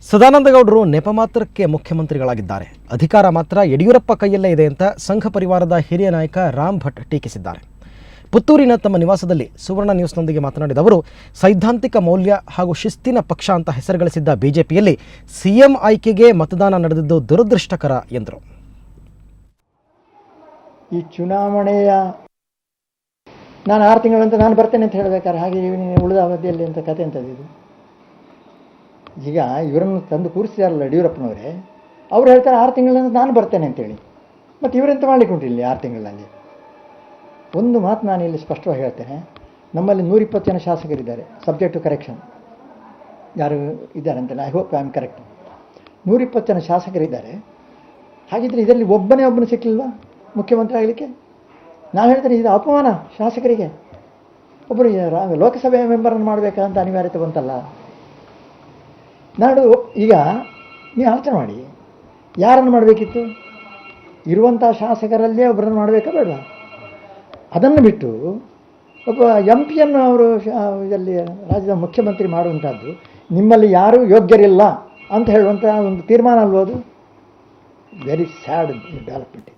ಸದಾನಂದಗೌಡರು ನೆಪ ಮಾತ್ರಕ್ಕೆ ಮುಖ್ಯಮಂತ್ರಿಗಳಾಗಿದ್ದಾರೆ. ಅಧಿಕಾರ ಮಾತ್ರ ಯಡಿಯೂರಪ್ಪ ಕೈಯಲ್ಲೇ ಇದೆ ಅಂತ ಸಂಘ ಪರಿವಾರದ ಹಿರಿಯ ನಾಯಕ ರಾಮ್ ಭಟ್ ಟೀಕಿಸಿದ್ದಾರೆ. ಪುತ್ತೂರಿನ ತಮ್ಮ ನಿವಾಸದಲ್ಲಿ ಸುವರ್ಣ ನ್ಯೂಸ್ನೊಂದಿಗೆ ಮಾತನಾಡಿದ ಅವರು, ಸೈದ್ಧಾಂತಿಕ ಮೌಲ್ಯ ಹಾಗೂ ಶಿಸ್ತಿನ ಪಕ್ಷ ಅಂತ ಹೆಸರುಗಳಿಸಿದ್ದ ಬಿಜೆಪಿಯಲ್ಲಿ ಸಿಎಂ ಆಯ್ಕೆಗೆ ಮತದಾನ ನಡೆದಿದ್ದು ದುರದೃಷ್ಟಕರ ಎಂದರು. ಈ ಚುನಾವಣೆಯ ನಾನು 6 ತಿಂಗಳಂತ ನಾನು ಬರ್ತೇನೆ ಅಂತ ಹೇಳಬೇಕಾದ್ರೆ ಹಾಗೆ ಉಳಿದ ಅವಧಿಯಲ್ಲಿ ಅಂತ ಕತೆ ಅಂತದ್ದು. ಈಗ ಇವರನ್ನು ತಂದು ಕೂರಿಸಿದಾರಲ್ಲ ಯಡಿಯೂರಪ್ಪನವರೇ, ಅವ್ರು ಹೇಳ್ತಾರೆ 6 ತಿಂಗಳಿಂದ ನಾನು ಬರ್ತೇನೆ ಅಂತೇಳಿ. ಮತ್ತು ಇವರೆಂತ ಮಾಡಲಿಕ್ಕೆ ಉಂಟಿಲ್ಲ 6 ತಿಂಗಳಲ್ಲಿ? ಒಂದು ಮಾತು ನಾನು ಇಲ್ಲಿ ಸ್ಪಷ್ಟವಾಗಿ ಹೇಳ್ತೇನೆ. ನಮ್ಮಲ್ಲಿ 120 ಜನ ಶಾಸಕರಿದ್ದಾರೆ, ಸಬ್ಜೆಕ್ಟ್ ಟು ಕರೆಕ್ಷನ್. ಯಾರು ಇದ್ದಾರೆ ಅಂತಲ್ಲ, I hope I am correct. 120 ಜನ ಶಾಸಕರಿದ್ದಾರೆ. ಹಾಗಿದ್ರೆ ಇದರಲ್ಲಿ ಒಬ್ಬನು ಸಿಕ್ಕಲಿಲ್ವಾ ಮುಖ್ಯಮಂತ್ರಿ ಆಗಲಿಕ್ಕೆ? ನಾನು ಹೇಳ್ತೇನೆ, ಇದು ಅಪಮಾನ ಶಾಸಕರಿಗೆ. ಒಬ್ಬರು ಲೋಕಸಭೆ ಮೆಂಬರನ್ನು ಮಾಡಬೇಕಂತ ಅನಿವಾರ್ಯತೆ ಬಂತಲ್ಲ. ನಾನು ಈಗ ನೀವು ಆಲೋಚನೆ ಮಾಡಿ, ಯಾರನ್ನು ಮಾಡಬೇಕಿತ್ತು? ಇರುವಂಥ ಶಾಸಕರಲ್ಲೇ ಒಬ್ಬರನ್ನು ಮಾಡಬೇಕಾ ಬೇಡ? ಅದನ್ನು ಬಿಟ್ಟು ಒಬ್ಬ MP ಯನ್ನು ಅವರು ಇದರಲ್ಲಿ ರಾಜ್ಯದ ಮುಖ್ಯಮಂತ್ರಿ ಮಾಡುವಂಥದ್ದು ನಿಮ್ಮಲ್ಲಿ ಯಾರೂ ಯೋಗ್ಯರಿಲ್ಲ ಅಂತ ಹೇಳುವಂಥ ಒಂದು ತೀರ್ಮಾನ ಅಲ್ವದು? Very sad development.